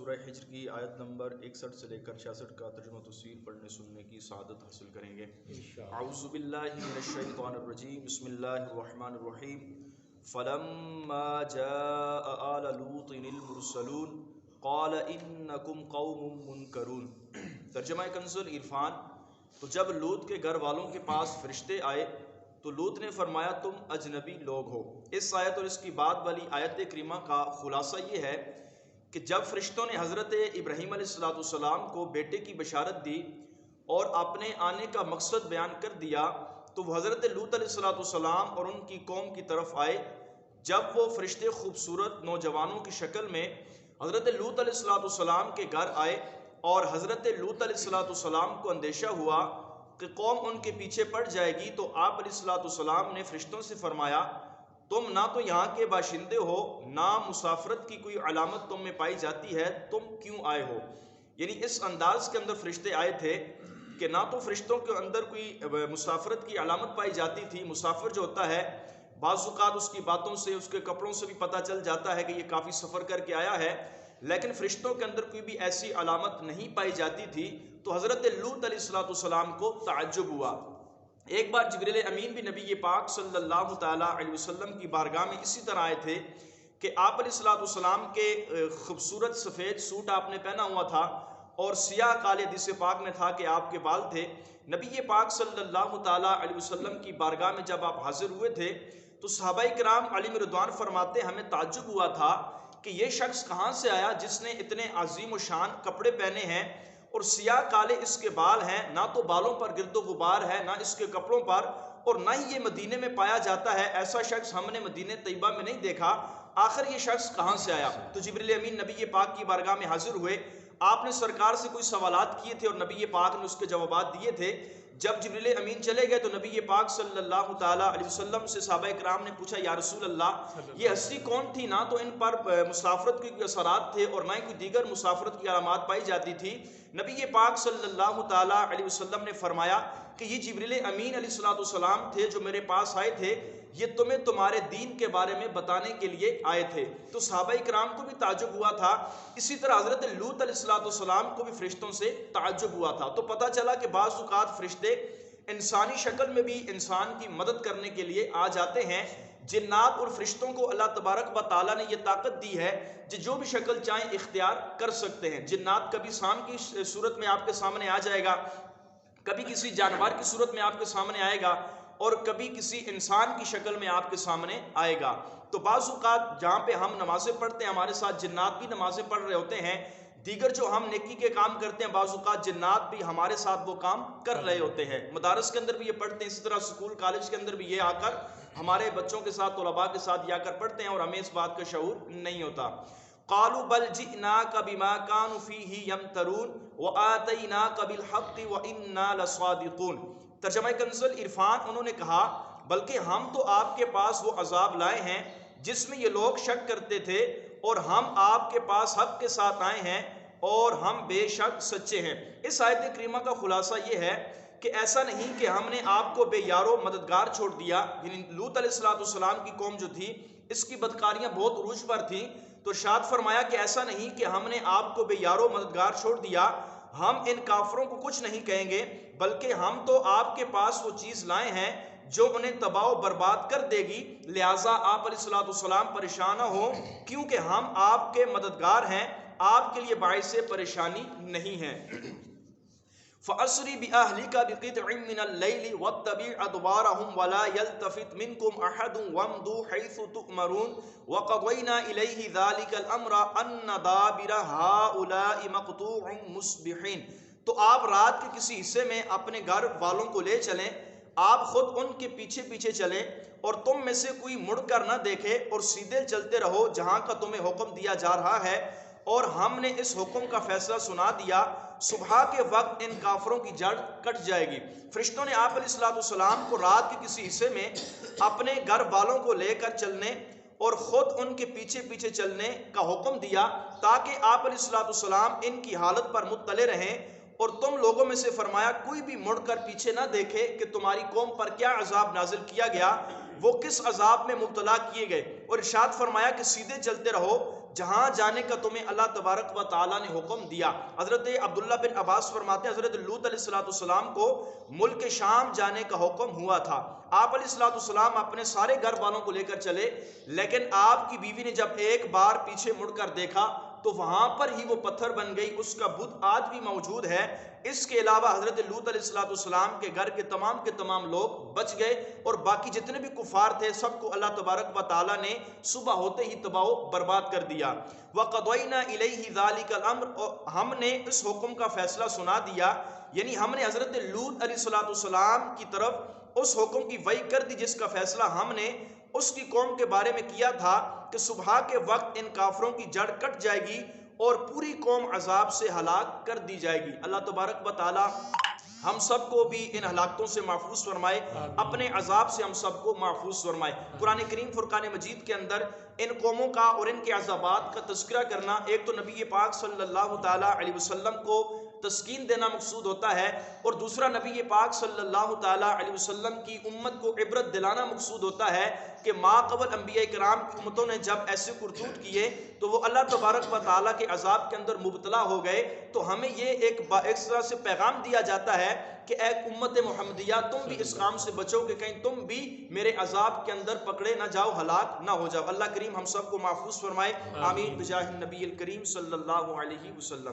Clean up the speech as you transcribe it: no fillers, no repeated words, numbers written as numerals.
سورہ حجر کی آیت نمبر 61 سے لے کر 66 کا ترجمہ تفسیر پڑھنے سننے کی سعادت حاصل کریں گے۔ اعوذ باللہ من الشیطان الرجیم، بسم اللہ الرحمن الرحیم۔ فلما جاء آل لوط المرسلون قال انکم قوم منکرون۔ ترجمہ کنز العرفان۔ تو جب لوط کے گھر والوں کے پاس فرشتے آئے تو لوط نے فرمایا تم اجنبی لوگ ہو۔ اس آیت اور اس کی بعد والی آیت کریمہ کا خلاصہ یہ ہے کہ جب فرشتوں نے حضرت ابراہیم علیہ السلام کو بیٹے کی بشارت دی اور اپنے آنے کا مقصد بیان کر دیا تو وہ حضرت لوط علیہ السلام اور ان کی قوم کی طرف آئے۔ جب وہ فرشتے خوبصورت نوجوانوں کی شکل میں حضرت لوط علیہ السلام کے گھر آئے اور حضرت لوط علیہ السلام کو اندیشہ ہوا کہ قوم ان کے پیچھے پڑ جائے گی تو آپ علیہ السلام نے فرشتوں سے فرمایا تم نہ تو یہاں کے باشندے ہو نہ مسافرت کی کوئی علامت تم میں پائی جاتی ہے، تم کیوں آئے ہو؟ یعنی اس انداز کے اندر فرشتے آئے تھے کہ نہ تو فرشتوں کے اندر کوئی مسافرت کی علامت پائی جاتی تھی۔ مسافر جو ہوتا ہے بعض اوقات اس کی باتوں سے اس کے کپڑوں سے بھی پتہ چل جاتا ہے کہ یہ کافی سفر کر کے آیا ہے، لیکن فرشتوں کے اندر کوئی بھی ایسی علامت نہیں پائی جاتی تھی۔ تو حضرت لوط علیہ السلام کو تعجب ہوا۔ ایک بار جبریل امین بھی نبی پاک صلی اللہ تعالیٰ علیہ وسلم کی بارگاہ میں اسی طرح آئے تھے کہ آپ علیہ السلام کے خوبصورت سفید سوٹ آپ نے پہنا ہوا تھا اور سیاہ کالے حدیث پاک میں تھا کہ آپ کے بال تھے۔ نبی پاک صلی اللہ تعالیٰ علیہ وسلم کی بارگاہ میں جب آپ حاضر ہوئے تھے تو صحابہ کرام علیہم رضوان فرماتے ہمیں تعجب ہوا تھا کہ یہ شخص کہاں سے آیا جس نے اتنے عظیم و شان کپڑے پہنے ہیں اور سیاہ کالے اس کے بال ہیں، نہ تو بالوں پر گرد و غبار ہے نہ اس کے کپڑوں پر، اور نہ ہی یہ مدینے میں پایا جاتا ہے۔ ایسا شخص ہم نے مدینہ طیبہ میں نہیں دیکھا، آخر یہ شخص کہاں سے آیا؟ تو جبریل امین نبی پاک کی بارگاہ میں حاضر ہوئے۔ آپ نے سرکار سے کوئی سوالات کیے تھے اور نبی پاک نے اس کے جوابات دیے تھے۔ جب جبریل امین چلے گئے تو نبی پاک صلی اللہ تعالیٰ علیہ وسلم سے صحابہ کرام نے پوچھا یا رسول اللہ یہ ہستی کون تھی؟ نہ تو ان پر مسافرت کے کوئی اثرات تھے اور نہ ہی کوئی دیگر مسافرت کی علامات پائی جاتی تھی۔ نبی پاک صلی اللہ تعالیٰ علیہ وسلم نے فرمایا کہ یہ جبریل امین علیہ السلام تھے جو میرے پاس آئے تھے، یہ تمہیں تمہارے دین کے بارے میں بتانے کے لیے آئے تھے۔ تو صحابہ کرام کو بھی تعجب ہوا تھا، اسی طرح حضرت لوط علیہ السلام کو بھی فرشتوں سے تعجب ہوا تھا۔ تو پتہ چلا کہ بعض اوقات فرشتے انسانی شکل میں بھی انسان کی مدد کرنے کے لیے آ جاتے ہیں۔ جنات اور فرشتوں کو اللہ تبارک و تعالیٰ نے یہ طاقت دی ہے جو بھی شکل چاہیں اختیار کر سکتے ہیں۔ جنات کبھی سام کی صورت میں آپ کے سامنے آ جائے گا، کبھی کسی جانور کی صورت میں آپ کے سامنے آئے گا اور کبھی کسی انسان کی شکل میں آپ کے سامنے آئے گا۔ تو بعض اوقات جہاں پہ ہم نمازیں پڑھتے ہیں ہمارے ساتھ جنات بھی نمازیں پڑھ رہے ہوتے ہیں، دیگر جو ہم نیکی کے کام کرتے ہیں بعض اوقات جنات بھی ہمارے ساتھ وہ کام کر رہے ہوتے ہیں۔ مدارس کے اندر بھی یہ پڑھتے ہیں، اسی طرح سکول کالج کے اندر بھی یہ آ کر ہمارے بچوں کے ساتھ طلباء کے ساتھ یہ آ کر پڑھتے ہیں اور ہمیں اس بات کا شعور نہیں ہوتا۔ قالوا بل جئناک بما كانوا فيه يمترون وآتيناك بالحق وإنا لصادقون۔ ترجمہ کنز العرفان، انہوں نے کہا بلکہ ہم تو آپ کے پاس وہ عذاب لائے ہیں جس میں یہ لوگ شک کرتے تھے اور ہم آپ کے پاس حق کے ساتھ آئے ہیں اور ہم بے شک سچے ہیں۔ اس آیت کریمہ کا خلاصہ یہ ہے کہ ایسا نہیں کہ ہم نے آپ کو بے یار و مددگار چھوڑ دیا۔ یعنی لوط علیہ السلام کی قوم جو تھی اس کی بدکاریاں بہت عروج پر تھیں، تو ارشاد فرمایا کہ ایسا نہیں کہ ہم نے آپ کو بے یار و مددگار چھوڑ دیا، ہم ان کافروں کو کچھ نہیں کہیں گے، بلکہ ہم تو آپ کے پاس وہ چیز لائے ہیں جو انہیں تباہ و برباد کر دے گی، لہٰذا آپ علیہ السلام پریشان نہ ہو کیونکہ ہم آپ کے مددگار ہیں، آپ کے لیے باعث پریشانی نہیں ہیں۔ فَأَسْرِ بِأَهْلِكَ بِقِطْعٍ مِّنَ اللَّيْلِ وَاتَّبِعْ أَدْبَارَهُمْ وَلَا يَلْتَفِتْ مِنكُمْ أَحَدٌ وَامْضُوا حَيْثُ تُؤْمَرُونَ وَقَضَيْنَا إِلَيْهِ ذَلِكَ الْأَمْرَ أَنَّ دَابِرَ هَٰؤُلَاءِ مَقْطُوعٌ مُصْبِحِينَ۔ تو آپ رات کے کسی حصے میں اپنے گھر والوں کو لے چلیں، آپ خود ان کے پیچھے پیچھے چلیں اور تم میں سے کوئی مڑ کر نہ دیکھے اور سیدھے چلتے رہو جہاں کا تمہیں حکم دیا جا رہا ہے، اور ہم نے اس حکم کا فیصلہ سنا دیا، صبح کے وقت ان کافروں کی جڑ کٹ جائے گی۔ فرشتوں نے آپ علیہ السلام کو رات کے کسی حصے میں اپنے گھر والوں کو لے کر چلنے اور خود ان کے پیچھے پیچھے چلنے کا حکم دیا تاکہ آپ علیہ السلام ان کی حالت پر مطلع رہیں، اور تم لوگوں میں سے فرمایا کوئی بھی مڑ کر پیچھے نہ دیکھے کہ تمہاری قوم پر کیا عذاب نازل کیا گیا، وہ کس عذاب میں مبتلا کیے گئے، اور ارشاد فرمایا کہ سیدھے چلتے رہو جہاں جانے کا تمہیں اللہ تبارک و تعالیٰ نے حکم دیا۔ حضرت عبداللہ بن عباس فرماتے ہیں حضرت لوط علیہ السلام کو ملک شام جانے کا حکم ہوا تھا۔ آپ علیہ السلام اپنے سارے گھر والوں کو لے کر چلے، لیکن آپ کی بیوی نے جب ایک بار پیچھے مڑ کر دیکھا تو وہاں پر ہی وہ پتھر بن گئی، اس کا بت آج بھی موجود ہے۔ اس کے علاوہ حضرت لوط علیہ السلام کے گھر کے تمام لوگ بچ گئے، اور باقی جتنے بھی کفار تھے سب کو اللہ تبارک و تعالیٰ نے صبح ہوتے ہی تباہ و برباد کر دیا۔ وَقَضَيْنَا إِلَيْهِ ذَلِكَ الْأَمْرَ، اور ہم نے اس حکم کا فیصلہ سنا دیا، یعنی ہم نے حضرت لوط علیہ السلام کی طرف اس حکم کی وحی کر دی جس کا فیصلہ ہم نے اس کی قوم کے بارے میں کیا تھا کہ صبح کے وقت ان کافروں کی جڑ کٹ جائے گی اور پوری قوم عذاب سے ہلاک کر دی جائے گی۔ اللہ تبارک و تعالی ہم سب کو بھی ان ہلاکتوں سے محفوظ فرمائے، اپنے عذاب سے ہم سب کو محفوظ فرمائے۔ قرآن کریم فرقان مجید کے اندر ان قوموں کا اور ان کے عذابات کا تذکرہ کرنا، ایک تو نبی پاک صلی اللہ تعالیٰ علیہ وسلم کو تسکین دینا مقصود ہوتا ہے، اور دوسرا نبی پاک صلی اللہ تعالیٰ علیہ وسلم کی امت کو عبرت دلانا مقصود ہوتا ہے کہ ما قبل انبیاء کرام کی امتوں نے جب ایسے کرتوت کیے تو وہ اللہ تبارک و تعالیٰ کے عذاب کے اندر مبتلا ہو گئے۔ تو ہمیں یہ ایک طرح سے پیغام دیا جاتا ہے کہ اے امت محمدیہ، تم بھی اس کام سے بچو کہ کہیں تم بھی میرے عذاب کے اندر پکڑے نہ جاؤ، ہلاک نہ ہو جاؤ۔ اللہ کریم ہم سب کو محفوظ فرمائے، آمین بجاہ النبی الکریم صلی اللہ علیہ وسلم۔